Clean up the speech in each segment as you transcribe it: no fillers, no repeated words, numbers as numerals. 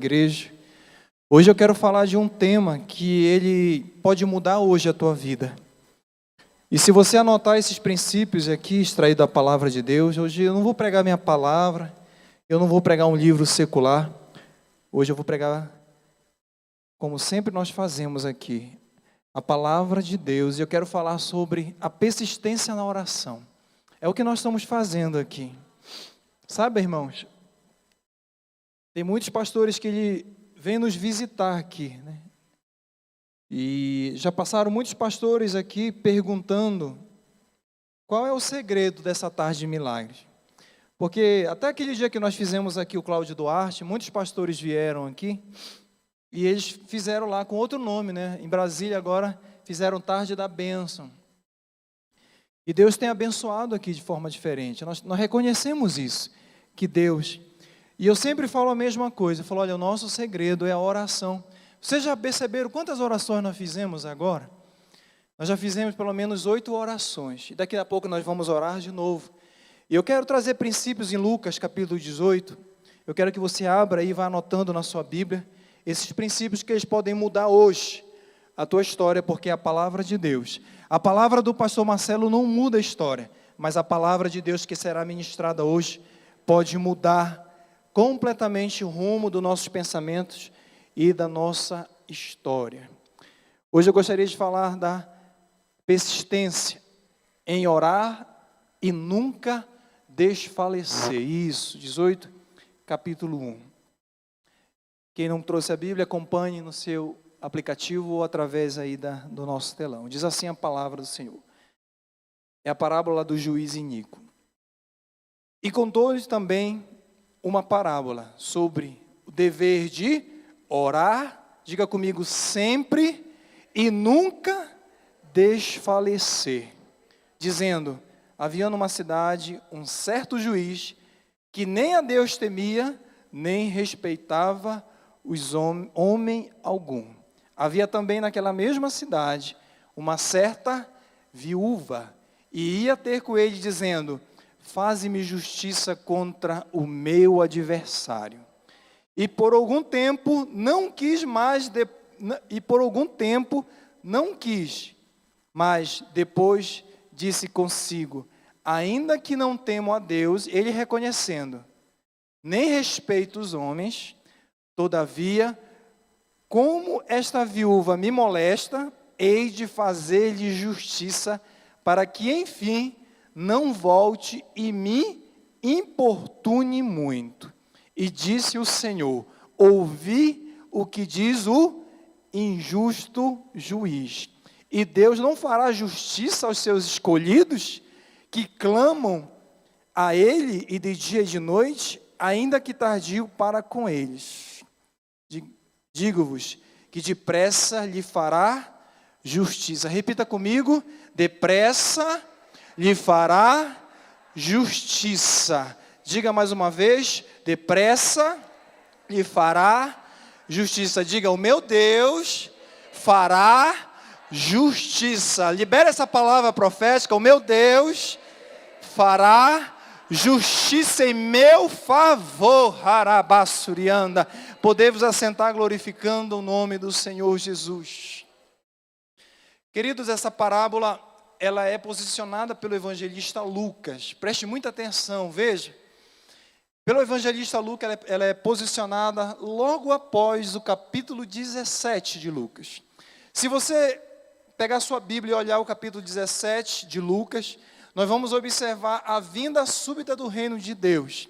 Igreja. Hoje eu quero falar de um tema que ele pode mudar hoje a tua vida. E se você anotar esses princípios aqui, extraídos da palavra de Deus, hoje eu não vou pregar minha palavra, eu não vou pregar um livro secular, hoje eu vou pregar, como sempre nós fazemos aqui, a palavra de Deus, e eu quero falar sobre a persistência na oração. É o que nós estamos fazendo aqui. Sabe, irmãos, tem muitos pastores que vêm nos visitar aqui, né? E já passaram muitos pastores aqui perguntando qual é o segredo dessa tarde de milagres. Porque até aquele dia que nós fizemos aqui o Cláudio Duarte, muitos pastores vieram aqui e eles fizeram lá com outro nome, né? Em Brasília agora fizeram Tarde da Bênção. E Deus tem abençoado aqui de forma diferente. Nós reconhecemos isso, que Deus... E eu sempre falo a mesma coisa, eu falo, olha, o nosso segredo é a oração. Vocês já perceberam quantas orações nós fizemos agora? Nós já fizemos pelo menos 8 orações, e daqui a pouco nós vamos orar de novo. E eu quero trazer princípios em Lucas, capítulo 18, eu quero que você abra e vá anotando na sua Bíblia, esses princípios que eles podem mudar hoje a tua história, porque é a palavra de Deus. A palavra do pastor Marcelo não muda a história, mas a palavra de Deus que será ministrada hoje pode mudar completamente o rumo dos nossos pensamentos e da nossa história. Hoje eu gostaria de falar da persistência em orar e nunca desfalecer. Isso, 18, capítulo 1. Quem não trouxe a Bíblia, acompanhe no seu aplicativo ou através aí do nosso telão. Diz assim a palavra do Senhor. É a parábola do juiz iníquo. E contou-lhes também uma parábola sobre o dever de orar, diga comigo, sempre e nunca desfalecer, dizendo, havia numa cidade um certo juiz que nem a Deus temia, nem respeitava homem algum. Havia também naquela mesma cidade uma certa viúva, e ia ter com ele dizendo, faze-me justiça contra o meu adversário. E por algum tempo não quis, mas depois disse consigo, ainda que não temo a Deus, ele reconhecendo, nem respeito os homens, todavia, como esta viúva me molesta, hei de fazer-lhe justiça, para que, enfim, não volte e me importune muito. E disse o Senhor, ouvi o que diz o injusto juiz. E Deus não fará justiça aos seus escolhidos, que clamam a Ele e de dia e de noite, ainda que tardio para com eles. Digo-vos que depressa lhe fará justiça. Repita comigo, depressa lhe fará justiça. Diga mais uma vez, depressa lhe fará justiça. Diga, o meu Deus fará justiça. Libera essa palavra profética, o meu Deus fará justiça em meu favor. Harabassurianda. Podemos assentar glorificando o nome do Senhor Jesus. Queridos, essa parábola ela é posicionada pelo evangelista Lucas. Preste muita atenção, veja. Pelo evangelista Lucas, ela é posicionada logo após o capítulo 17 de Lucas. Se você pegar a sua Bíblia e olhar o capítulo 17 de Lucas, nós vamos observar a vinda súbita do reino de Deus.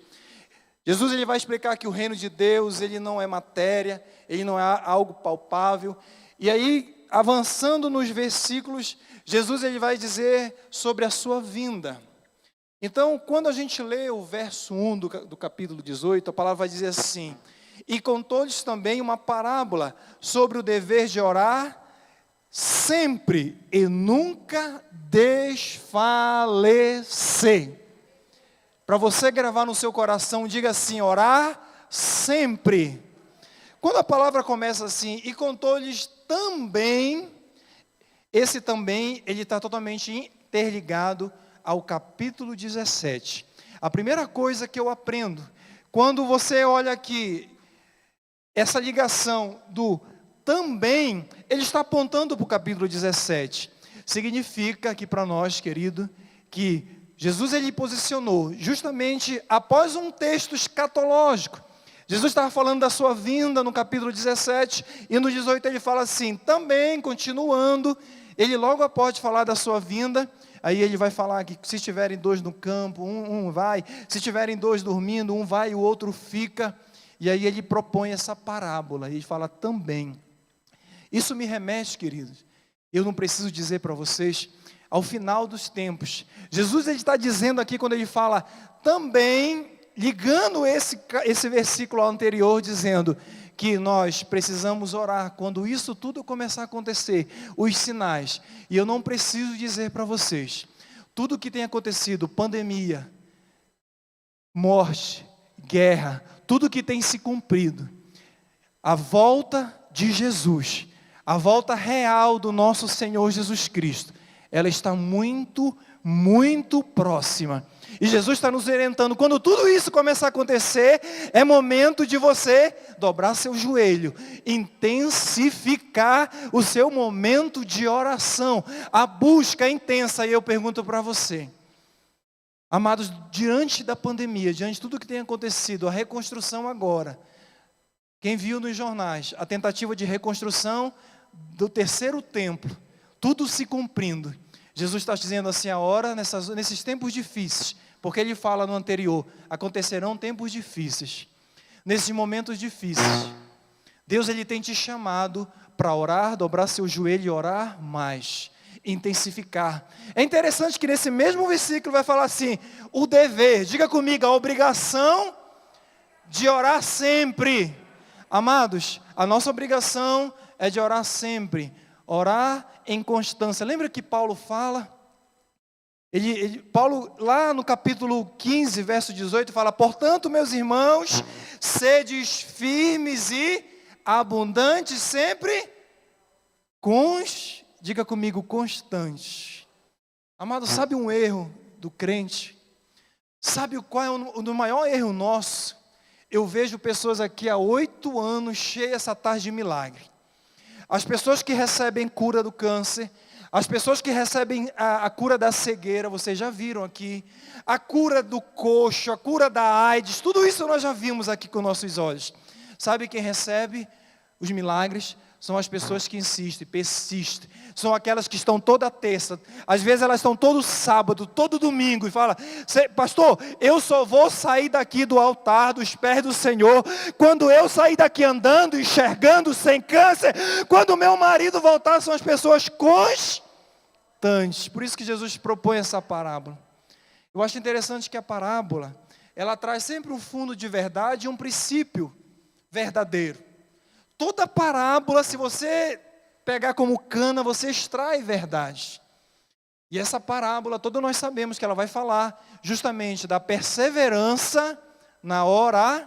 Jesus ele vai explicar que o reino de Deus ele não é matéria, ele não é algo palpável. E aí, avançando nos versículos, Jesus ele vai dizer sobre a sua vinda. Então, quando a gente lê o verso 1 do capítulo 18, a palavra vai dizer assim, e contou-lhes também uma parábola sobre o dever de orar sempre e nunca desfalecer. Para você gravar no seu coração, diga assim, orar sempre. Quando a palavra começa assim, e contou-lhes também, esse também, ele está totalmente interligado ao capítulo 17. A primeira coisa que eu aprendo, quando você olha aqui, essa ligação do também, ele está apontando para o capítulo 17. Significa que para nós, querido, que Jesus ele posicionou justamente após um texto escatológico. Jesus estava falando da sua vinda no capítulo 17, e no 18 ele fala assim, também, continuando, ele logo após falar da sua vinda, aí ele vai falar que se estiverem dois no campo, um vai, se estiverem dois dormindo, um vai e o outro fica, e aí ele propõe essa parábola, e ele fala também. Isso me remete, queridos, eu não preciso dizer para vocês, ao final dos tempos, Jesus ele está dizendo aqui quando ele fala também, ligando esse versículo anterior, dizendo que nós precisamos orar quando isso tudo começar a acontecer, os sinais. E eu não preciso dizer para vocês, tudo que tem acontecido, pandemia, morte, guerra, tudo que tem se cumprido, a volta de Jesus, a volta real do nosso Senhor Jesus Cristo, ela está muito, muito próxima. E Jesus está nos orientando, quando tudo isso começar a acontecer, é momento de você dobrar seu joelho, intensificar o seu momento de oração, a busca é intensa. E eu pergunto para você, amados, diante da pandemia, diante de tudo que tem acontecido, a reconstrução agora, quem viu nos jornais, a tentativa de reconstrução do terceiro templo, tudo se cumprindo, Jesus está dizendo assim, a hora, nesses tempos difíceis, porque ele fala no anterior, acontecerão tempos difíceis, nesses momentos difíceis, Deus ele tem te chamado para orar, dobrar seu joelho e orar mais, intensificar. É interessante que nesse mesmo versículo vai falar assim, o dever, diga comigo, a obrigação de orar sempre. Amados, a nossa obrigação é de orar sempre, orar em constância. Lembra que Paulo fala? Paulo, lá no capítulo 15, verso 18, fala, portanto, meus irmãos, sedes firmes e abundantes sempre, diga comigo, constantes. Amado, sabe um erro do crente? Sabe qual é o maior erro nosso? Eu vejo pessoas aqui há 8 anos cheias essa tarde de milagre. As pessoas que recebem cura do câncer, as pessoas que recebem a cura da cegueira, vocês já viram aqui, a cura do coxo, a cura da AIDS, tudo isso nós já vimos aqui com nossos olhos. Sabe quem recebe os milagres? São as pessoas que insistem, persistem, são aquelas que estão toda terça, às vezes elas estão todo sábado, todo domingo, e falam, pastor, eu só vou sair daqui do altar, dos pés do Senhor, quando eu sair daqui andando, enxergando, sem câncer, quando meu marido voltar. São as pessoas constantes, por isso que Jesus propõe essa parábola. Eu acho interessante que a parábola, ela traz sempre um fundo de verdade e um princípio verdadeiro. Toda parábola, se você pegar como cana, você extrai verdade. E essa parábola, todos nós sabemos que ela vai falar justamente da perseverança na oração.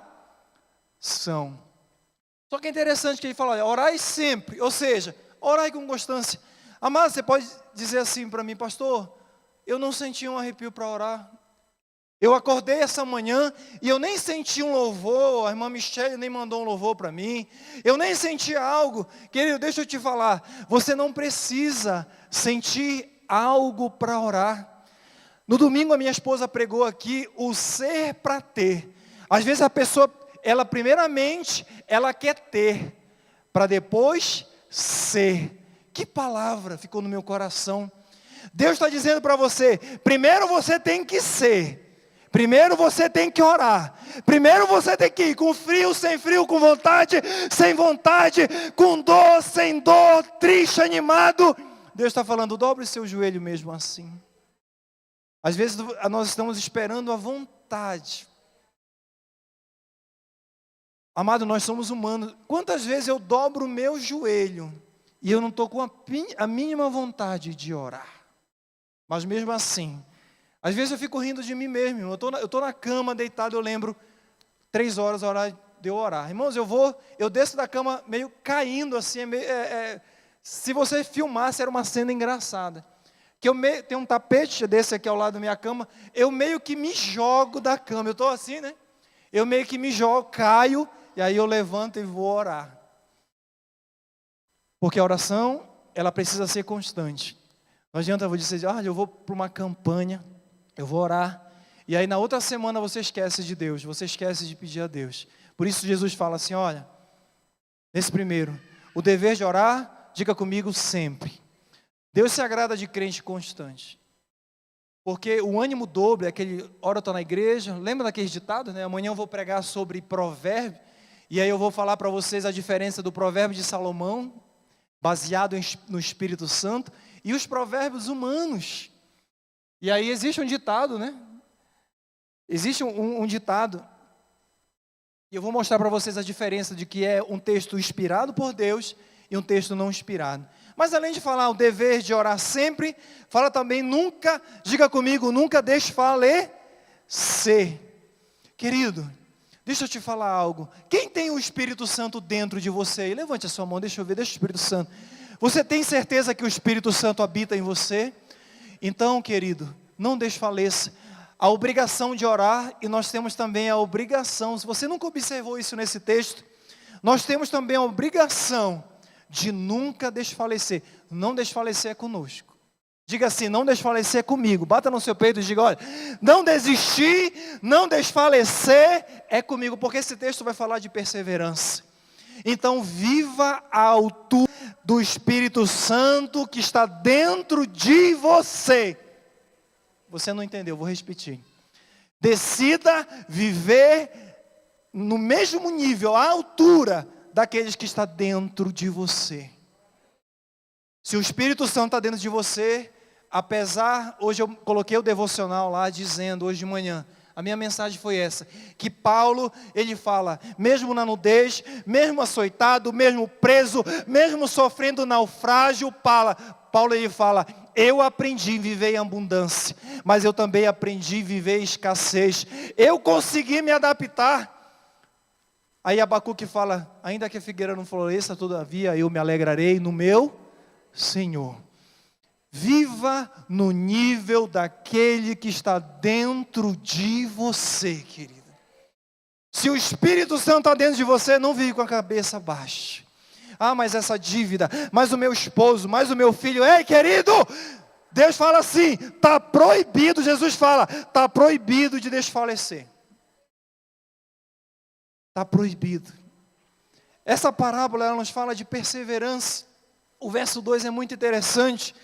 Só que é interessante que ele fala, olha, orai sempre, ou seja, orai com constância. Amado, você pode dizer assim para mim, pastor, eu não senti um arrepio para orar. Eu acordei essa manhã e eu nem senti um louvor, a irmã Michele nem mandou um louvor para mim, eu nem senti algo. Querido, deixa eu te falar, você não precisa sentir algo para orar. No domingo a minha esposa pregou aqui o ser para ter. Às vezes a pessoa, ela primeiramente, ela quer ter, para depois ser. Que palavra ficou no meu coração. Deus está dizendo para você, primeiro você tem que ser. Primeiro você tem que orar. Primeiro você tem que ir com frio, sem frio, com vontade, sem vontade, com dor, sem dor, triste, animado. Deus está falando, dobre seu joelho mesmo assim. Às vezes nós estamos esperando a vontade. Amado, nós somos humanos. Quantas vezes eu dobro o meu joelho e eu não estou com a mínima vontade de orar? Mas mesmo assim, às vezes eu fico rindo de mim mesmo. Eu estou na cama, deitado, eu lembro, 3 horas a hora de eu orar. Irmãos, eu desço da cama meio caindo assim. Se você filmasse, era uma cena engraçada. Que tem um tapete desse aqui ao lado da minha cama, eu meio que me jogo da cama. Eu estou assim, né? Eu meio que me jogo, caio e aí eu levanto e vou orar. Porque a oração, ela precisa ser constante. Não adianta eu dizer, olha, eu vou para uma campanha, eu vou orar, e aí na outra semana você esquece de Deus, você esquece de pedir a Deus. Por isso Jesus fala assim, olha, nesse primeiro, o dever de orar, diga comigo sempre. Deus se agrada de crente constante. Porque o ânimo dobro é aquele, ora eu estou na igreja, lembra daqueles ditados, né? Amanhã eu vou pregar sobre provérbio, e aí eu vou falar para vocês a diferença do provérbio de Salomão, baseado no Espírito Santo, e os provérbios humanos. E aí existe um ditado, né? Existe um ditado, e eu vou mostrar para vocês a diferença de que é um texto inspirado por Deus e um texto não inspirado. Mas além de falar o dever de orar sempre, fala também nunca, diga comigo, nunca desfalecer. Querido, deixa eu te falar algo. Quem tem o Espírito Santo dentro de você? Levante a sua mão, deixa eu ver, deixa o Espírito Santo. Você tem certeza que o Espírito Santo habita em você? Então, querido, não desfaleça. A obrigação de orar, e nós temos também a obrigação, se você nunca observou isso nesse texto, nós temos também a obrigação de nunca desfalecer. Não desfalecer é conosco. Diga assim, não desfalecer é comigo. Bata no seu peito e diga, olha, não desistir, não desfalecer é comigo. Porque esse texto vai falar de perseverança. Então viva a altura do Espírito Santo que está dentro de você. Você não entendeu, vou repetir. Decida viver no mesmo nível, à altura daqueles que está dentro de você. Se o Espírito Santo está dentro de você, apesar, hoje eu coloquei o devocional lá dizendo, hoje de manhã, a minha mensagem foi essa, que Paulo, ele fala, mesmo na nudez, mesmo açoitado, mesmo preso, mesmo sofrendo naufrágio, Paulo ele fala, eu aprendi a viver em abundância, mas eu também aprendi a viver em escassez, eu consegui me adaptar. Aí Abacuque fala, ainda que a figueira não floresça, todavia eu me alegrarei no meu Senhor. Viva no nível daquele que está dentro de você, querido. Se o Espírito Santo está dentro de você, não vive com a cabeça baixa. Ah, mas essa dívida, mas o meu esposo, mas o meu filho. Ei, querido, Deus fala assim, está proibido, Jesus fala, está proibido de desfalecer. Está proibido. Essa parábola ela nos fala de perseverança. O verso 2 é muito interessante.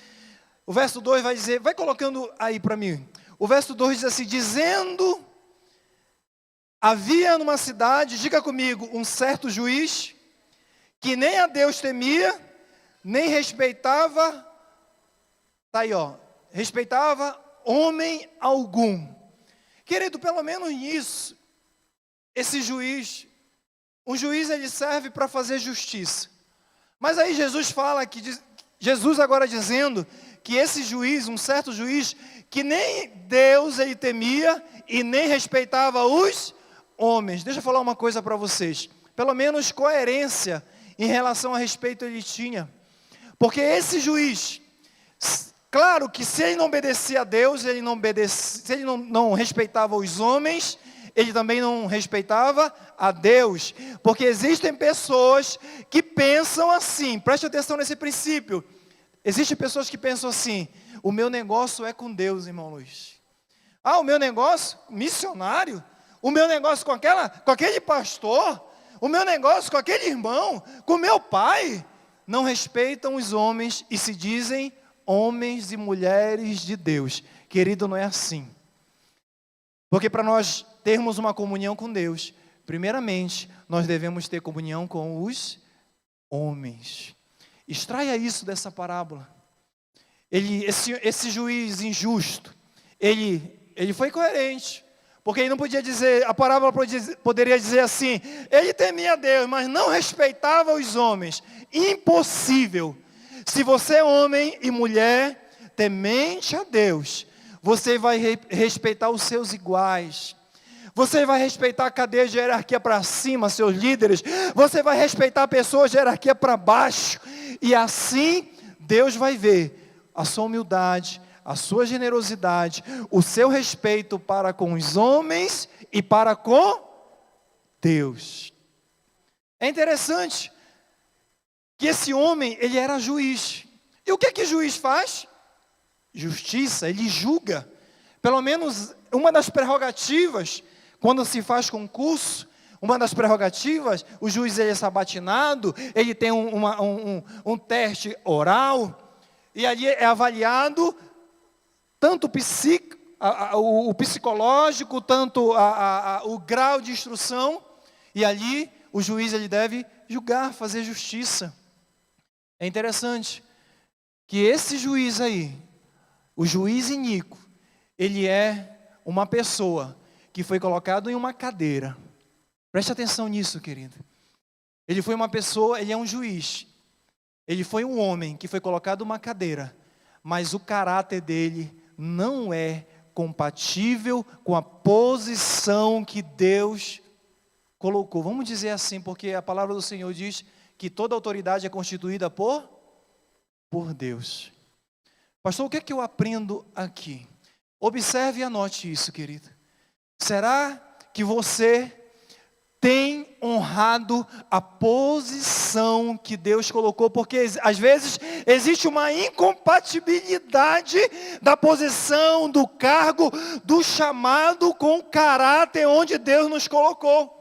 O verso 2 vai dizer, vai colocando aí para mim. O verso 2 diz assim, dizendo, havia numa cidade, diga comigo, um certo juiz, que nem a Deus temia, nem respeitava, tá aí ó, respeitava homem algum. Querido, pelo menos nisso, esse juiz, um juiz ele serve para fazer justiça. Mas aí Jesus fala, Jesus agora dizendo que esse juiz, um certo juiz, que nem Deus ele temia e nem respeitava os homens. Deixa eu falar uma coisa para vocês. Pelo menos coerência em relação a respeito ele tinha. Porque esse juiz, claro que se ele não obedecia a Deus, se ele não respeitava os homens, ele também não respeitava a Deus. Porque existem pessoas que pensam assim, preste atenção nesse princípio. Existem pessoas que pensam assim, o meu negócio é com Deus, irmão Luiz. Ah, o meu negócio, missionário, o meu negócio com aquele pastor, o meu negócio com aquele irmão, com meu pai. Não respeitam os homens e se dizem homens e mulheres de Deus. Querido, não é assim. Porque para nós termos uma comunhão com Deus, primeiramente, nós devemos ter comunhão com os homens. Extraia isso dessa parábola. Esse juiz injusto, ele foi coerente. Porque ele não podia dizer, a parábola poderia dizer assim, ele temia Deus, mas não respeitava os homens. Impossível. Se você é homem e mulher, temente a Deus, você vai respeitar os seus iguais. Você vai respeitar a cadeia de hierarquia para cima, seus líderes. Você vai respeitar pessoas de hierarquia para baixo. E assim, Deus vai ver a sua humildade, a sua generosidade, o seu respeito para com os homens e para com Deus. É interessante que esse homem, ele era juiz. E o que juiz faz? Justiça, ele julga. Pelo menos uma das prerrogativas, quando se faz concurso, uma das prerrogativas, o juiz ele é sabatinado, ele tem um teste oral, e ali é avaliado tanto o psicológico, tanto o grau de instrução, e ali o juiz ele deve julgar, fazer justiça. É interessante que esse juiz aí, o juiz iníquo, ele é uma pessoa que foi colocado em uma cadeira. Preste atenção nisso, querido. Ele foi uma pessoa, ele é um juiz. Ele foi um homem que foi colocado em uma cadeira, mas o caráter dele não é compatível com a posição que Deus colocou. Vamos dizer assim, porque a palavra do Senhor diz que toda autoridade é constituída por Deus. Pastor, o que é que eu aprendo aqui? Observe e anote isso, querido. Será que você tem honrado a posição que Deus colocou? Porque às vezes existe uma incompatibilidade da posição, do cargo, do chamado com o caráter onde Deus nos colocou.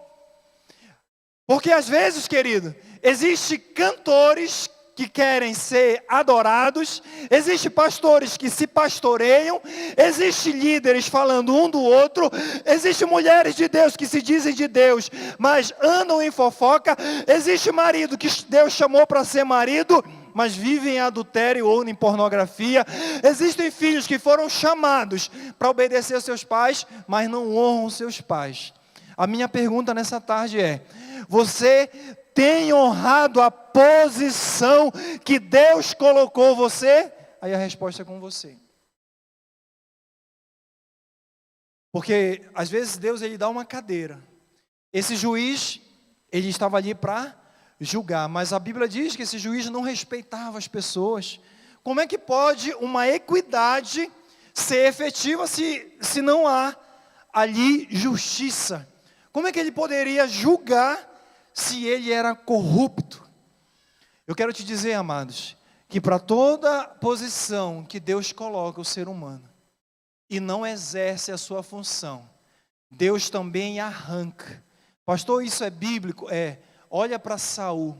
Porque às vezes, querido, existem cantores que querem ser adorados, existem pastores que se pastoreiam, existem líderes falando um do outro, existem mulheres de Deus que se dizem de Deus, mas andam em fofoca, existe marido que Deus chamou para ser marido, mas vivem em adultério ou em pornografia, existem filhos que foram chamados para obedecer aos seus pais, mas não honram seus pais. A minha pergunta nessa tarde é: você tem honrado a posição que Deus colocou você? Aí a resposta é com você. Porque às vezes Deus ele dá uma cadeira. Esse juiz, ele estava ali para julgar, mas a Bíblia diz que esse juiz não respeitava as pessoas. Como é que pode uma equidade ser efetiva se não há ali justiça? Como é que ele poderia julgar se ele era corrupto? Eu quero te dizer, amados, que para toda posição que Deus coloca o ser humano e não exerce a sua função, Deus também arranca. Pastor, isso é bíblico? É. Olha para Saul.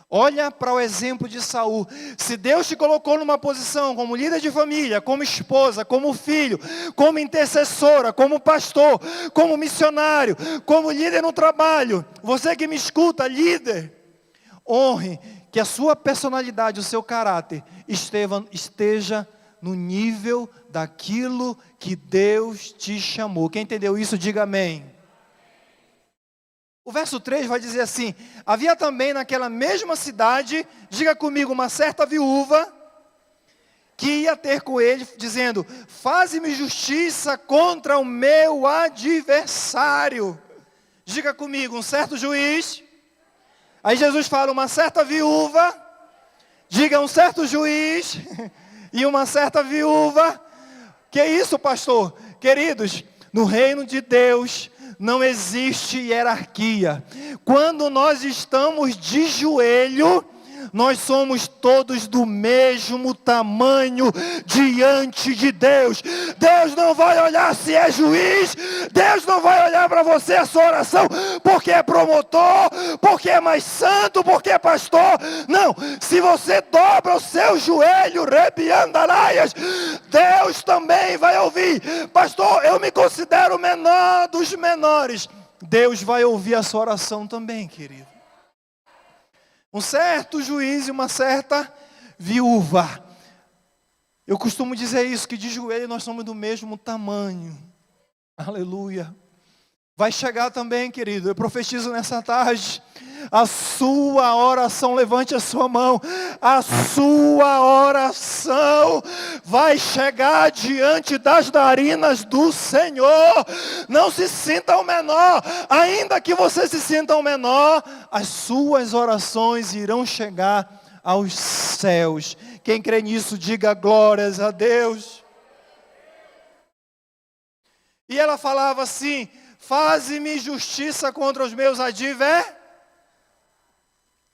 Olha para o exemplo de Saul. Se Deus te colocou numa posição como líder de família, como esposa, como filho, como intercessora, como pastor, como missionário, como líder no trabalho, você que me escuta, líder, honre que a sua personalidade, o seu caráter esteja no nível daquilo que Deus te chamou. Quem entendeu isso, diga amém. O verso 3 vai dizer assim: havia também naquela mesma cidade, diga comigo, uma certa viúva, que ia ter com ele, dizendo: faze-me justiça contra o meu adversário. Diga comigo, um certo juiz. Aí Jesus fala, uma certa viúva. Diga, um certo juiz e uma certa viúva. Que isso, pastor? Queridos, no reino de Deus não existe hierarquia. Quando nós estamos de joelho, nós somos todos do mesmo tamanho diante de Deus. Deus não vai olhar se é juiz, Deus não vai olhar para você a sua oração, porque é promotor, porque é mais santo, porque é pastor. Não, se você dobra o seu joelho, rebiandaraias, Deus também vai ouvir. Pastor, eu me considero o menor dos menores. Deus vai ouvir a sua oração também, querido. Um certo juiz e uma certa viúva. Eu costumo dizer isso, que de joelho nós somos do mesmo tamanho. Aleluia. Vai chegar também, querido, eu profetizo nessa tarde, a sua oração, levante a sua mão, a sua oração vai chegar diante das narinas do Senhor. Não se sinta o menor, ainda que você se sinta o menor, as suas orações irão chegar aos céus. Quem crê nisso, diga glórias a Deus. E ela falava assim: faze-me justiça contra os meus adversários.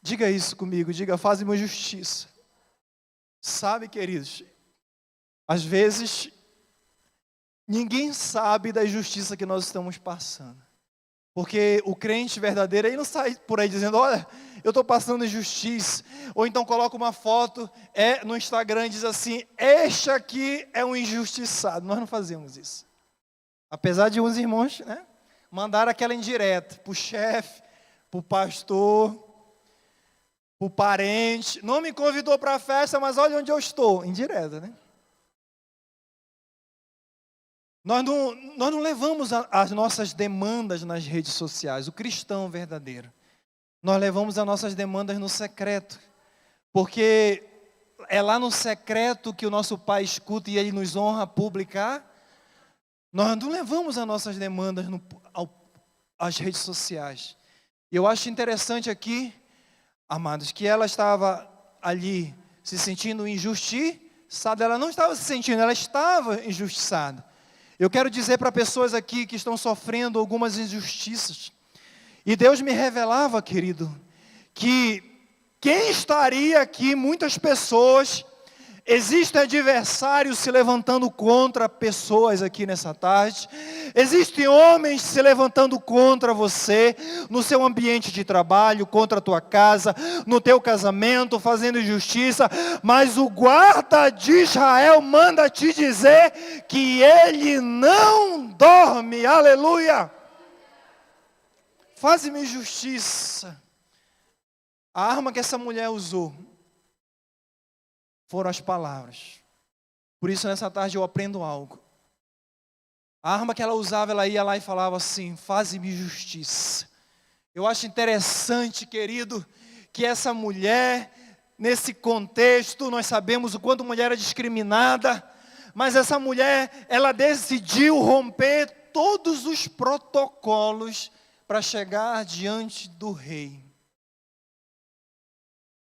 Diga isso comigo, diga, faz-me justiça. Sabe, queridos, às vezes, ninguém sabe da injustiça que nós estamos passando. Porque o crente verdadeiro, ele não sai por aí dizendo, olha, eu estou passando injustiça. Ou então coloca uma foto no Instagram e diz assim, este aqui é um injustiçado. Nós não fazemos isso. Apesar de uns irmãos, né, mandar aquela indireta para o chefe, para o pastor, para o parente. Não me convidou para a festa, mas olha onde eu estou. Indireta, né? Nós não levamos as nossas demandas nas redes sociais, o cristão verdadeiro. Nós levamos as nossas demandas no secreto, porque é lá no secreto que o nosso Pai escuta e Ele nos honra a publicar. Nós não levamos as nossas demandas às redes sociais. E eu acho interessante aqui, amados, que ela estava ali se sentindo injustiçada. Ela não estava se sentindo, ela estava injustiçada. Eu quero dizer para pessoas aqui que estão sofrendo algumas injustiças. E Deus me revelava, querido, que quem estaria aqui, muitas pessoas, existem adversários se levantando contra pessoas aqui nessa tarde. Existem homens se levantando contra você, no seu ambiente de trabalho, contra a tua casa, no teu casamento, fazendo injustiça. Mas o guarda de Israel manda te dizer que ele não dorme. Aleluia! Faz-me justiça. A arma que essa mulher usou foram as palavras. Por isso, nessa tarde, eu aprendo algo. A arma que ela usava, ela ia lá e falava assim, faz-me justiça. Eu acho interessante, querido, que essa mulher, nesse contexto, nós sabemos o quanto a mulher era discriminada, mas essa mulher, ela decidiu romper todos os protocolos para chegar diante do rei.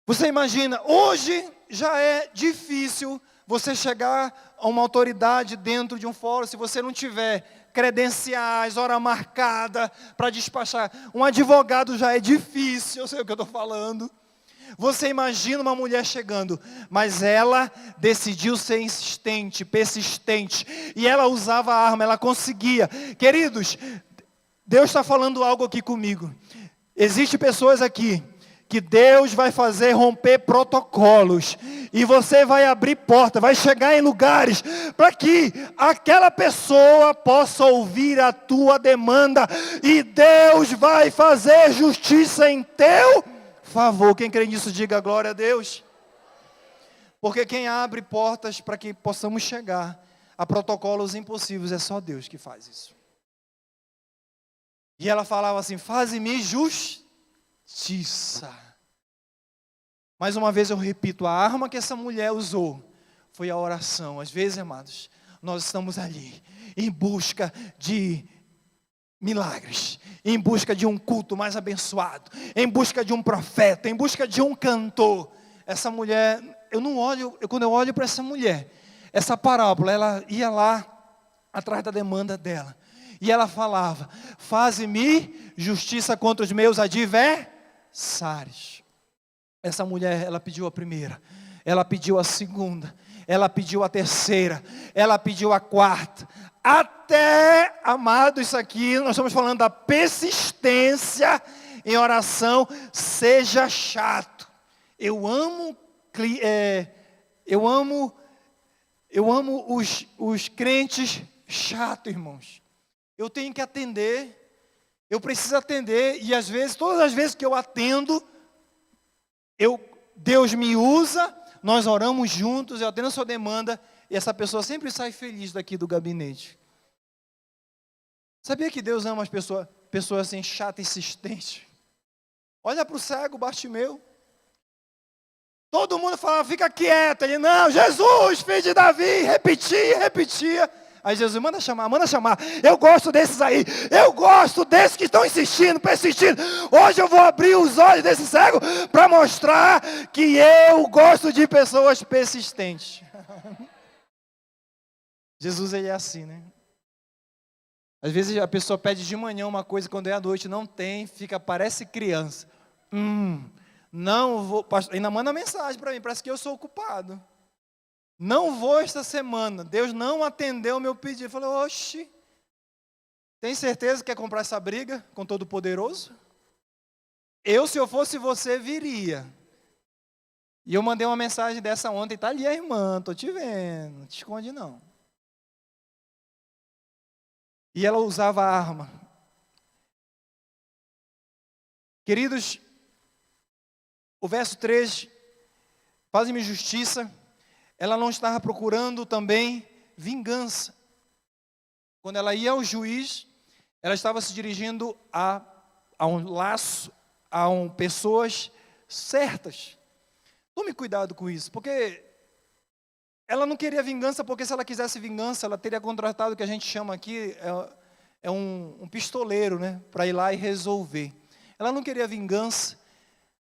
Você imagina, hoje já é difícil você chegar a uma autoridade dentro de um fórum, se você não tiver credenciais, hora marcada para despachar. Um advogado já é difícil, eu sei o que eu estou falando. Você imagina uma mulher chegando, mas ela decidiu ser insistente, persistente, e ela usava a arma, ela conseguia. Queridos, Deus está falando algo aqui comigo. Existem pessoas aqui que Deus vai fazer romper protocolos, e você vai abrir porta, vai chegar em lugares, para que aquela pessoa possa ouvir a tua demanda, e Deus vai fazer justiça em teu favor. Quem crê nisso, diga glória a Deus. Porque quem abre portas para que possamos chegar a protocolos impossíveis, é só Deus que faz isso. E ela falava assim, faze-me justiça. Mais uma vez eu repito, a arma que essa mulher usou foi a oração. Às vezes, amados, nós estamos ali em busca de milagres, em busca de um culto mais abençoado, em busca de um profeta, em busca de um cantor. Essa mulher, quando eu olho para essa mulher, essa parábola, ela ia lá atrás da demanda dela. E ela falava, faze-me justiça contra os meus adversários. Essa mulher, ela pediu a primeira, ela pediu a segunda, ela pediu a terceira, ela pediu a quarta. Até, amado, isso aqui, nós estamos falando da persistência em oração, seja chato. Eu amo os crentes chatos, irmãos. Eu tenho que atender, eu preciso atender, e às vezes, todas as vezes que eu atendo, Deus me usa, nós oramos juntos, eu atendo a sua demanda, e essa pessoa sempre sai feliz daqui do gabinete. Sabia que Deus ama as pessoas assim, chatas e insistentes? Olha para o cego, Bartimeu. Todo mundo falava, fica quieto. Ele, não, Jesus, filho de Davi, repetia. Aí Jesus, manda chamar. Eu gosto desses aí. Eu gosto desses que estão insistindo, persistindo. Hoje eu vou abrir os olhos desse cego para mostrar que eu gosto de pessoas persistentes. Jesus, ele é assim, né? Às vezes a pessoa pede de manhã uma coisa, quando é à noite não tem, parece criança. Não vou, pastor, ainda manda mensagem para mim, parece que eu sou o culpado. Não vou esta semana, Deus não atendeu o meu pedido. Eu falei, oxe, tem certeza que quer comprar essa briga com Todo-Poderoso? Se eu fosse você, viria. E eu mandei uma mensagem dessa ontem, tá ali a irmã, tô te vendo, não te esconde não. E ela usava a arma. Queridos, o verso 3, faz-me justiça, ela não estava procurando também vingança. Quando ela ia ao juiz, ela estava se dirigindo a um laço, pessoas certas. Tome cuidado com isso, porque ela não queria vingança, porque se ela quisesse vingança, ela teria contratado o que a gente chama aqui, um pistoleiro, né, para ir lá e resolver. Ela não queria vingança.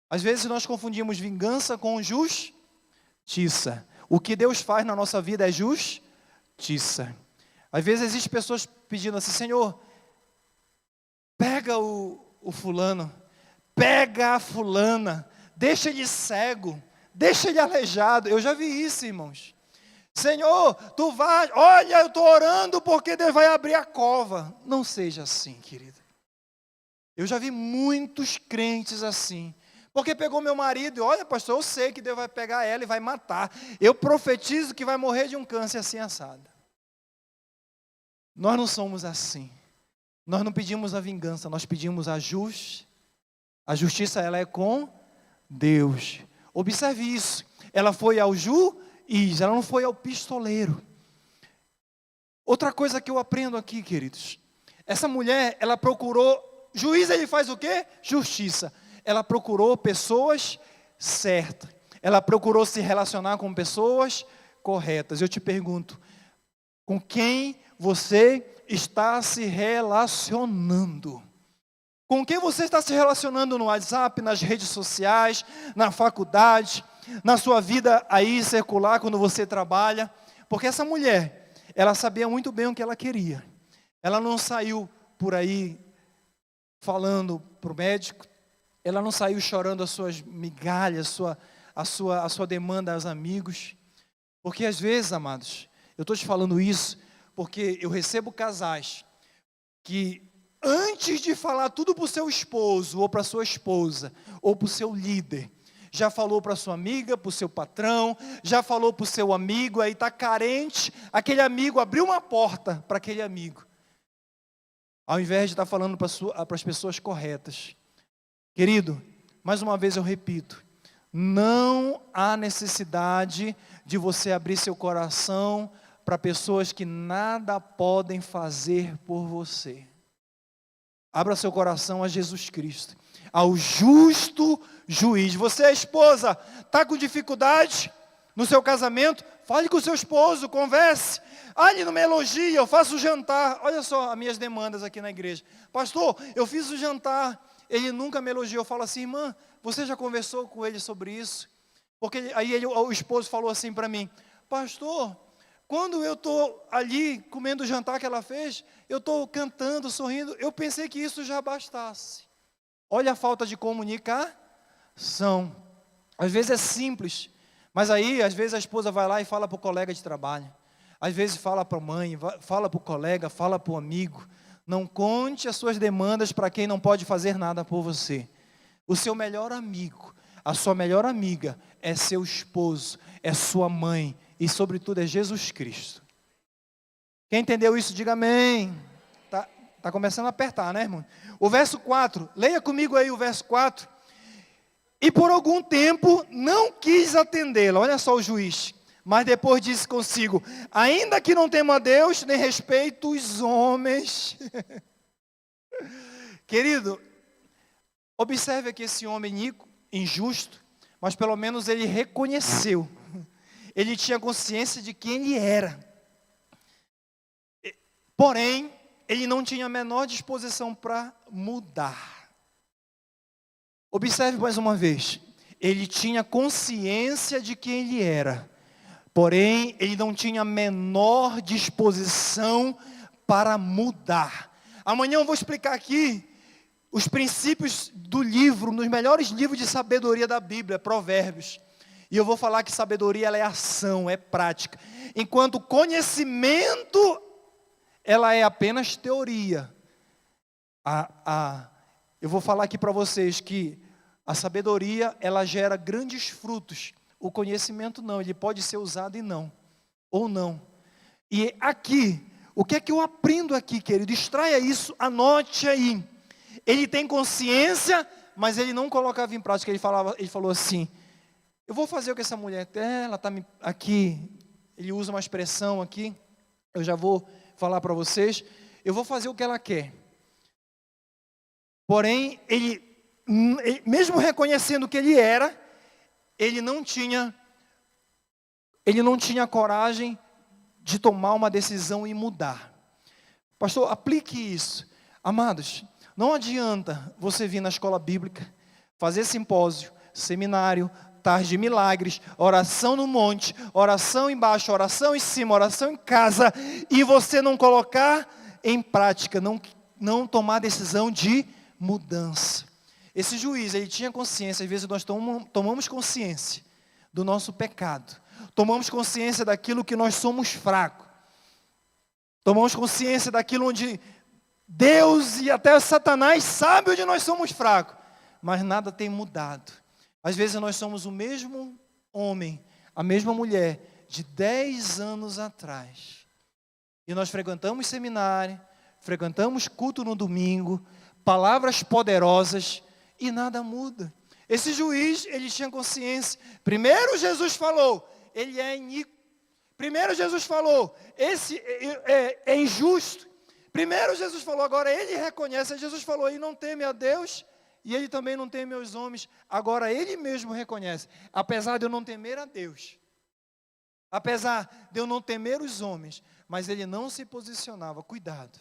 Às vezes nós confundimos vingança com justiça. O que Deus faz na nossa vida é justiça. Às vezes existem pessoas pedindo assim, Senhor, pega o fulano, pega a fulana, deixa ele cego, deixa ele aleijado. Eu já vi isso, irmãos. Senhor, tu vai, olha, eu estou orando porque Deus vai abrir a cova. Não seja assim, querido. Eu já vi muitos crentes assim. Porque pegou meu marido e, olha, pastor, eu sei que Deus vai pegar ela e vai matar. Eu profetizo que vai morrer de um câncer assim assado. Nós não somos assim. Nós não pedimos a vingança, nós pedimos a justiça. A justiça, ela é com Deus. Observe isso. Ela foi ao juiz, ela não foi ao pistoleiro. Outra coisa que eu aprendo aqui, queridos. Essa mulher, ela procurou, juiz ele faz o quê? Justiça. Ela procurou pessoas certas. Ela procurou se relacionar com pessoas corretas. Eu te pergunto, com quem você está se relacionando? Com quem você está se relacionando no WhatsApp, nas redes sociais, na faculdade, na sua vida aí circular quando você trabalha? Porque essa mulher, ela sabia muito bem o que ela queria. Ela não saiu por aí falando para o médico. Ela não saiu chorando as suas migalhas, a sua demanda aos amigos. Porque às vezes, amados, eu estou te falando isso porque eu recebo casais que antes de falar tudo para o seu esposo, ou para a sua esposa, ou para o seu líder, já falou para a sua amiga, para o seu patrão, já falou para o seu amigo, aí está carente, aquele amigo abriu uma porta para aquele amigo, ao invés de estar falando para as pessoas corretas. Querido, mais uma vez eu repito, não há necessidade de você abrir seu coração para pessoas que nada podem fazer por você. Abra seu coração a Jesus Cristo, ao justo juiz. Você, esposa, está com dificuldade no seu casamento? Fale com o seu esposo, converse. Ele não me elogia, eu faço o jantar. Olha só as minhas demandas aqui na igreja. Pastor, eu fiz o jantar, ele nunca me elogiou. Eu falo assim, irmã, você já conversou com ele sobre isso? Porque aí o esposo falou assim para mim, pastor, quando eu estou ali comendo o jantar que ela fez, eu estou cantando, sorrindo, eu pensei que isso já bastasse. Olha a falta de comunicação. Às vezes é simples, mas aí às vezes a esposa vai lá e fala para o colega de trabalho. Às vezes fala para a mãe, fala para o colega, fala para o amigo. Não conte as suas demandas para quem não pode fazer nada por você. O seu melhor amigo, a sua melhor amiga é seu esposo, é sua mãe e sobretudo é Jesus Cristo. Quem entendeu isso, diga amém. Tá começando a apertar, né, irmão? O verso 4, leia comigo aí o verso 4. E por algum tempo não quis atendê-la, olha só o juiz. Mas depois disse consigo, ainda que não tema a Deus, nem respeito os homens. Querido, observe aqui esse homem iníquo, injusto, mas pelo menos ele reconheceu. Ele tinha consciência de quem ele era. Porém, ele não tinha a menor disposição para mudar. Observe mais uma vez. Ele tinha consciência de quem ele era. Porém, ele não tinha a menor disposição para mudar. Amanhã eu vou explicar aqui os princípios do livro, nos melhores livros de sabedoria da Bíblia, Provérbios. E eu vou falar que sabedoria ela é ação, é prática. Enquanto conhecimento, ela é apenas teoria. Eu vou falar aqui para vocês que a sabedoria, ela gera grandes frutos. O conhecimento não, ele pode ser usado e não, ou não. E aqui, o que é que eu aprendo aqui, querido? Extraia isso, anote aí. Ele tem consciência, mas ele não colocava em prática. Ele falou assim, eu vou fazer o que essa mulher quer, ela está aqui, ele usa uma expressão aqui, eu já vou falar para vocês, eu vou fazer o que ela quer. Porém, ele, mesmo reconhecendo que ele era, ele não tinha coragem de tomar uma decisão e mudar. Pastor, aplique isso. Amados, não adianta você vir na escola bíblica, fazer simpósio, seminário, tarde de milagres, oração no monte, oração embaixo, oração em cima, oração em casa, e você não colocar em prática, não tomar decisão de mudança. Esse juiz, ele tinha consciência, às vezes nós tomamos consciência do nosso pecado, tomamos consciência daquilo que nós somos fracos, tomamos consciência daquilo onde Deus e até Satanás sabem onde nós somos fracos, mas nada tem mudado. Às vezes nós somos o mesmo homem, a mesma mulher de 10 anos atrás. E nós frequentamos seminário, frequentamos culto no domingo, palavras poderosas e nada muda. Esse juiz, ele tinha consciência. Primeiro Jesus falou, ele é iníquo. Primeiro Jesus falou, esse é injusto. Primeiro Jesus falou, agora ele reconhece. Jesus falou, ele não teme a Deus e ele também não teme aos homens. Agora ele mesmo reconhece, apesar de eu não temer a Deus, apesar de eu não temer os homens, mas ele não se posicionava. Cuidado.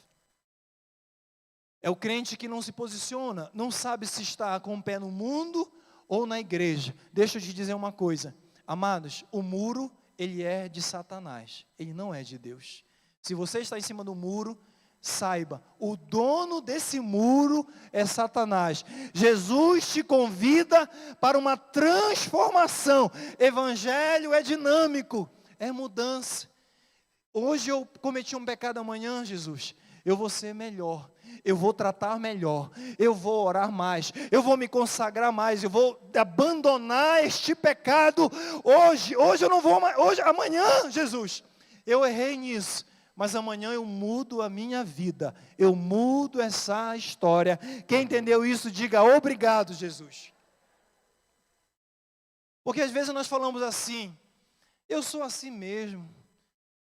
É o crente que não se posiciona, não sabe se está com o pé no mundo ou na igreja. Deixa eu te dizer uma coisa, amados, o muro, ele é de Satanás, ele não é de Deus. Se você está em cima do muro, saiba, o dono desse muro é Satanás. Jesus te convida para uma transformação. Evangelho é dinâmico, é mudança. Hoje eu cometi um pecado, amanhã, Jesus, eu vou ser melhor, eu vou tratar melhor, eu vou orar mais, eu vou me consagrar mais, eu vou abandonar este pecado. Hoje eu não vou mais, amanhã, Jesus, eu errei nisso, mas amanhã eu mudo a minha vida, eu mudo essa história. Quem entendeu isso, diga obrigado, Jesus. Porque às vezes nós falamos assim, eu sou assim mesmo,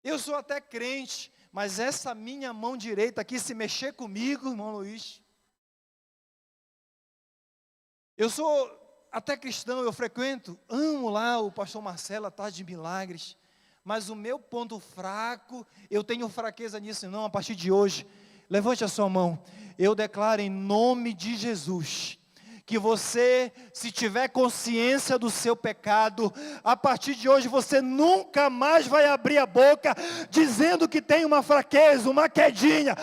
eu sou até crente, mas essa minha mão direita aqui, se mexer comigo, irmão Luiz, eu sou até cristão, eu frequento, amo lá o pastor Marcelo, a tarde de milagres, mas o meu ponto fraco, eu tenho fraqueza nisso não, a partir de hoje, levante a sua mão, eu declaro em nome de Jesus, que você, se tiver consciência do seu pecado, a partir de hoje você nunca mais vai abrir a boca, dizendo que tem uma fraqueza, uma quedinha.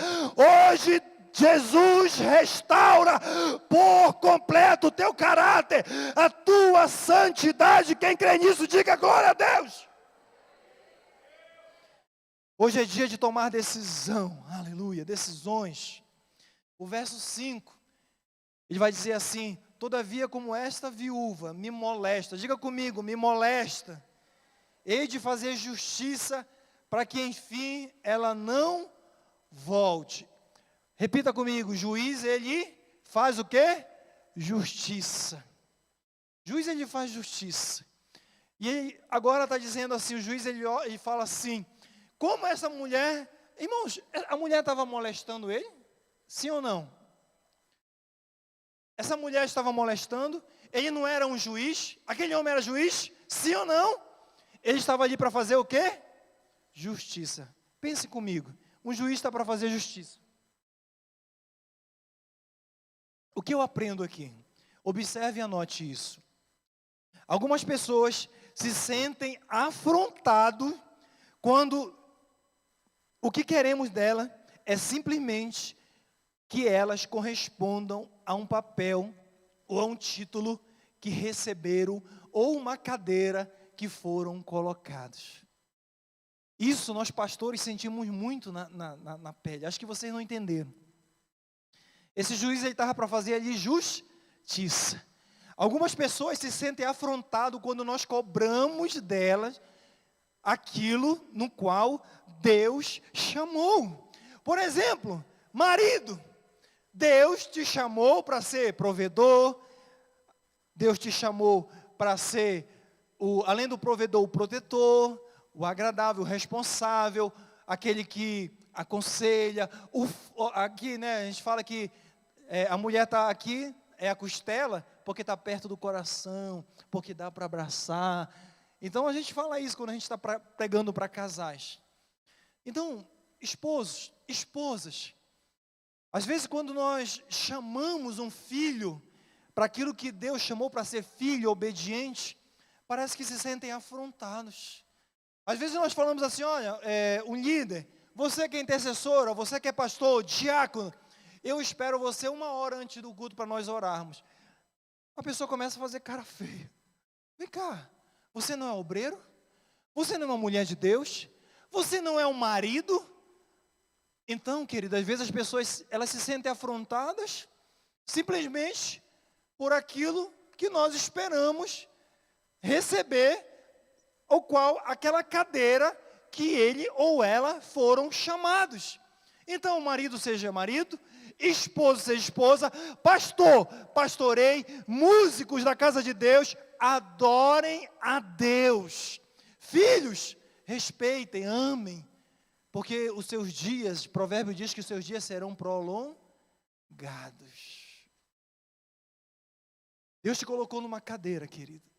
Hoje, Jesus restaura por completo o teu caráter, a tua santidade. Quem crê nisso, diga glória a Deus. Hoje é dia de tomar decisão, aleluia, decisões. O verso 5, ele vai dizer assim, todavia como esta viúva me molesta, diga comigo, me molesta, hei de fazer justiça para que enfim ela não volte. Repita comigo, juiz ele faz o quê? Justiça. Juiz ele faz justiça. E ele agora está dizendo assim, o juiz ele fala assim, como essa mulher, irmãos, a mulher estava molestando ele? Sim ou não? Essa mulher estava molestando, ele não era um juiz, aquele homem era juiz? Sim ou não? Ele estava ali para fazer o quê? Justiça. Pense comigo, um juiz está para fazer justiça. O que eu aprendo aqui? Observe e anote isso. Algumas pessoas se sentem afrontadas quando o que queremos dela é simplesmente que elas correspondam a um papel ou a um título que receberam ou uma cadeira que foram colocados. Isso nós pastores sentimos muito na pele. Acho que vocês não entenderam. Esse juiz estava para fazer ali justiça. Algumas pessoas se sentem afrontadas quando nós cobramos delas aquilo no qual Deus chamou. Por exemplo, marido, Deus te chamou para ser provedor, Deus te chamou para ser, além do provedor, o protetor, o agradável, o responsável, aquele que aconselha. Aqui, né, a gente fala que a mulher está aqui, é a costela, porque está perto do coração, porque dá para abraçar. Então a gente fala isso quando a gente está pregando para casais. Então, esposos, esposas, às vezes quando nós chamamos um filho para aquilo que Deus chamou para ser filho obediente, parece que se sentem afrontados. Às vezes nós falamos assim, olha, um líder, você que é intercessora, você que é pastor, diácono, eu espero você 1 hora antes do culto para nós orarmos. A pessoa começa a fazer cara feia. Vem cá, você não é obreiro? Você não é uma mulher de Deus? Você não é um marido? Então, querida, às vezes as pessoas, elas se sentem afrontadas, simplesmente por aquilo que nós esperamos receber, ou qual aquela cadeira que ele ou ela foram chamados. Então, marido seja marido, esposo seja esposa, pastor, pastorei, músicos da casa de Deus, adorem a Deus. Filhos, respeitem, amem, porque os seus dias, o provérbio diz que os seus dias serão prolongados. Deus te colocou numa cadeira, querido.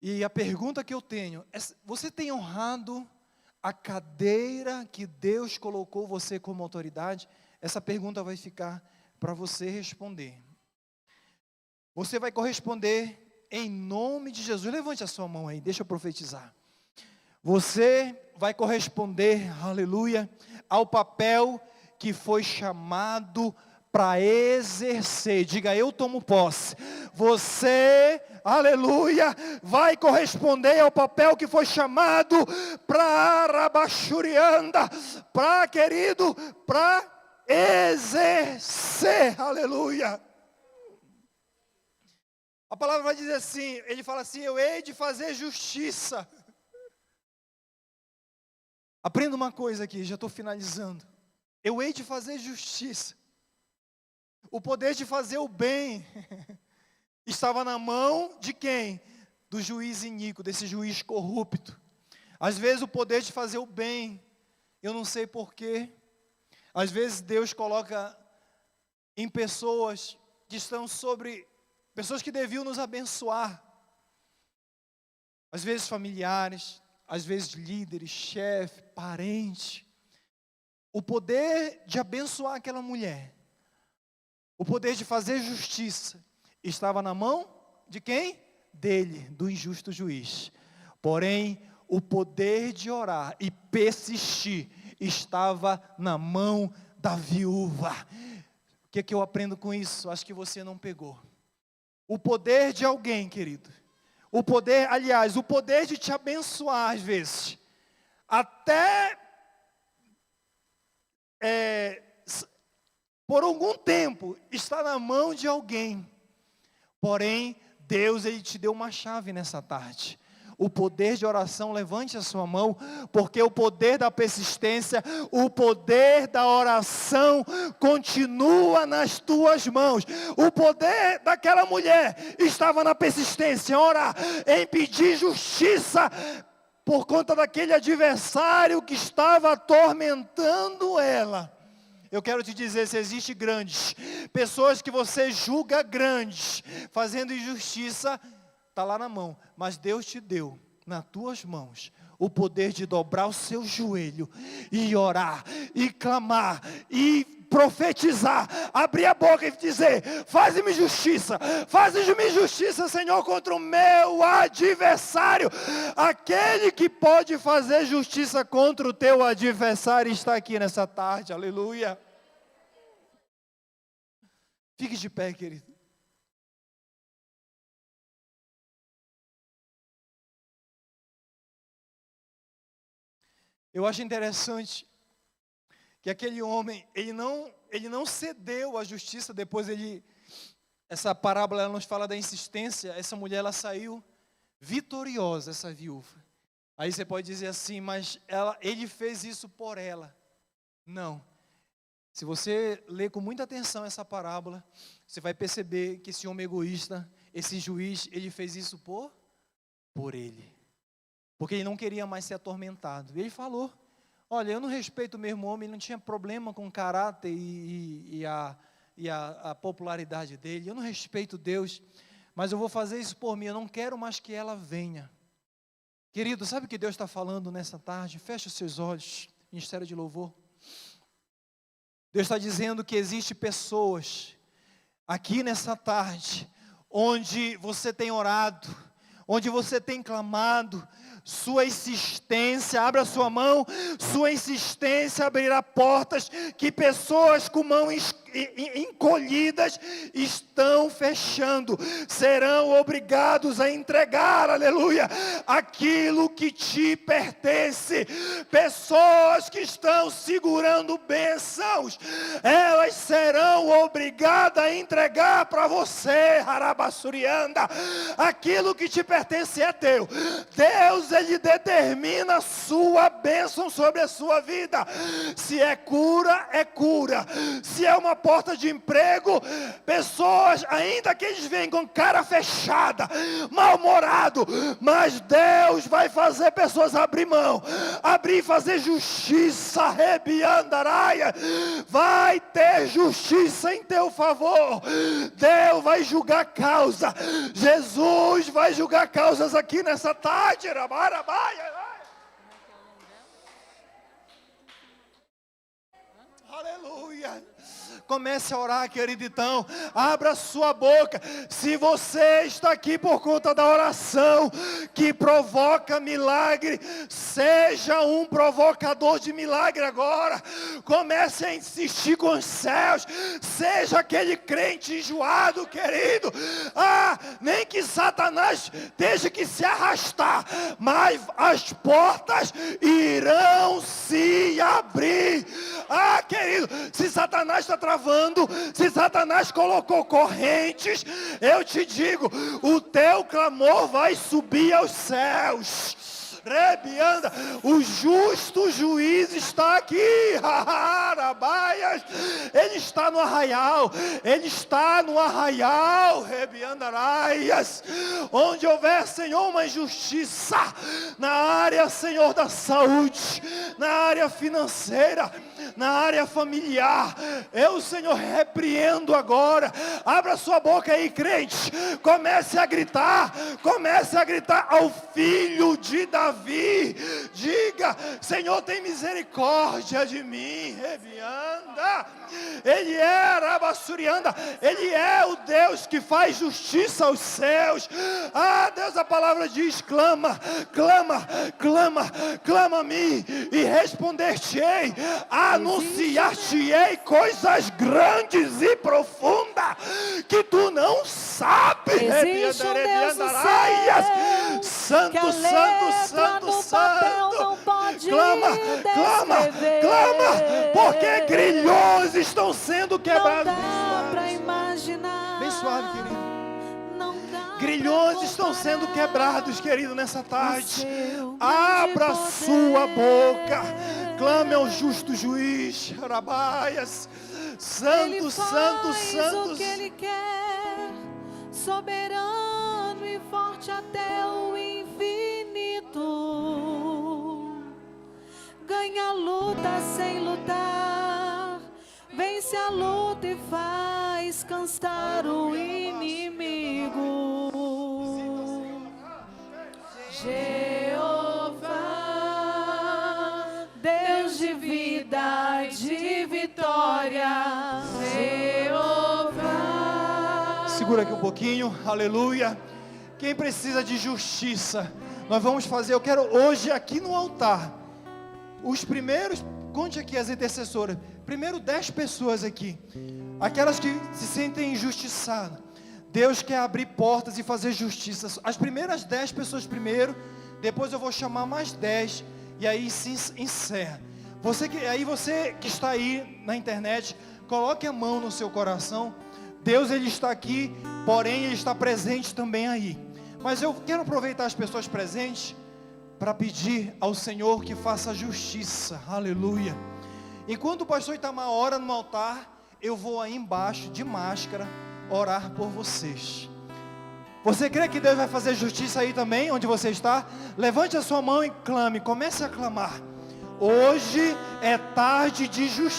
E a pergunta que eu tenho é: você tem honrado a cadeira que Deus colocou você como autoridade? Essa pergunta vai ficar para você responder. Você vai corresponder em nome de Jesus. Levante a sua mão aí, deixa eu profetizar. Você vai corresponder, aleluia, ao papel que foi chamado para exercer. Diga, eu tomo posse. Você, aleluia, vai corresponder ao papel que foi chamado para arabachurianda, para, querido, para exercer. Aleluia. A palavra vai dizer assim, ele fala assim, eu hei de fazer justiça. Aprenda uma coisa aqui, já estou finalizando. Eu hei de fazer justiça. O poder de fazer o bem estava na mão de quem? Do juiz iníquo, desse juiz corrupto. Às vezes o poder de fazer o bem, eu não sei porquê. Às vezes Deus coloca em pessoas que estão sobre, pessoas que deviam nos abençoar. Às vezes familiares, às vezes líderes, chefe, parente. O poder de abençoar aquela mulher, o poder de fazer justiça, estava na mão de quem? Dele, do injusto juiz. Porém, o poder de orar e persistir estava na mão da viúva. O que é que eu aprendo com isso? Acho que você não pegou. O poder de alguém, querido. O poder, aliás, o poder de te abençoar às vezes. Até por algum tempo está na mão de alguém. Porém, Deus, Ele te deu uma chave nessa tarde. O poder de oração, levante a sua mão, porque o poder da persistência, o poder da oração continua nas tuas mãos. O poder daquela mulher estava na persistência, orar, em pedir justiça por conta daquele adversário que estava atormentando ela. Eu quero te dizer, se existe grandes, pessoas que você julga grandes, fazendo injustiça, está lá na mão. Mas Deus te deu, nas tuas mãos, o poder de dobrar o seu joelho, e orar, e clamar, e profetizar, abrir a boca e dizer, faz-me justiça, Senhor, contra o meu adversário. Aquele que pode fazer justiça contra o teu adversário está aqui nessa tarde, aleluia. Fique de pé, querido. Eu acho interessante que aquele homem, ele não cedeu à justiça. Depois essa parábola ela nos fala da insistência. Essa mulher, ela saiu vitoriosa, essa viúva. Aí você pode dizer assim, mas ele fez isso por ela. Não. Se você ler com muita atenção essa parábola, você vai perceber que esse homem egoísta, esse juiz, ele fez isso por ele. Porque ele não queria mais ser atormentado. Ele falou, olha, eu não respeito o mesmo homem, ele não tinha problema com o caráter e a popularidade dele. Eu não respeito Deus, mas eu vou fazer isso por mim, eu não quero mais que ela venha. Querido, sabe o que Deus está falando nessa tarde? Feche os seus olhos, ministério de louvor. Deus está dizendo que existe pessoas aqui nessa tarde, onde você tem orado, onde você tem clamado, sua insistência, abra sua mão, sua insistência abrirá portas que pessoas com mãos encolhidas estão fechando, serão obrigados a entregar, aleluia, aquilo que te pertence. Pessoas que estão segurando bênçãos, elas serão obrigadas a entregar para você, Harabassurianda, aquilo que te pertence é teu. Deus, Ele determina a sua bênção sobre a sua vida. Se é cura, é cura. Se é uma porta de emprego, pessoas, ainda que eles venham com cara fechada, mal-humorado, mas Deus vai fazer pessoas abrir mão, abrir e fazer justiça, rebiandaraia, vai ter justiça em teu favor. Deus vai julgar causa, Jesus vai julgar causas aqui nessa tarde. Aleluia. Comece a orar, querido, então, abra sua boca. Se você está aqui por conta da oração que provoca milagre, seja um provocador de milagre agora. Comece a insistir com os céus. Seja aquele crente enjoado, querido. Nem que Satanás tenha que se arrastar, mas as portas irão se abrir. Querido, se Satanás está travando, se Satanás colocou correntes, eu te digo, o teu clamor vai subir aos céus. Rebianda, o justo juiz está aqui, ele está no arraial, Rebiandaraias, onde houver, Senhor, uma injustiça, na área, Senhor, da saúde, na área financeira, na área familiar, eu, Senhor, repreendo agora. Abra sua boca aí, crente, comece a gritar ao Filho de Davi, diga, Senhor, tem misericórdia de mim, Rebianda. Ele é Arabassurianda, Ele é o Deus que faz justiça aos céus. Deus, a palavra diz, clama a mim e responder-te-ei, anunciar-te-ei coisas grandes e profundas que tu não sabes. Existe um Deus no céu, Santo, que a Santo, letra Santo, no papel Santo. não pode Clama, porque grilhões estão sendo quebrados. Não dá pra imaginar. Bem suave, querido. Não dá Grilhões pra estão sendo comparar quebrados, querido, nessa tarde. seu Abra grande sua poder. boca. Clame ao justo juiz. Rabaias. Ele Santo, Santo, faz Santo. o que Ele quer, soberano e forte até o infinito. Ganha a luta sem lutar, vence a luta e faz cansar o inimigo. Jeová, Deus de vida, de vitória. Jeová. Segura aqui um pouquinho, aleluia. Quem precisa de justiça, nós vamos fazer, eu quero hoje aqui no altar, os primeiros, conte aqui as intercessoras, Primeiro 10 pessoas aqui, aquelas que se sentem injustiçadas. Deus quer abrir portas e fazer justiça. As primeiras 10 pessoas primeiro, depois eu vou chamar mais 10 e aí se encerra. Você que está aí na internet, coloque a mão no seu coração. Deus, Ele está aqui, porém Ele está presente também aí. Mas eu quero aproveitar as pessoas presentes para pedir ao Senhor que faça justiça. Aleluia. Enquanto o pastor Itamar ora no altar, eu vou aí embaixo de máscara orar por vocês. Você crê que Deus vai fazer justiça aí também, onde você está? Levante a sua mão e clame, comece a clamar. Hoje é tarde de justiça.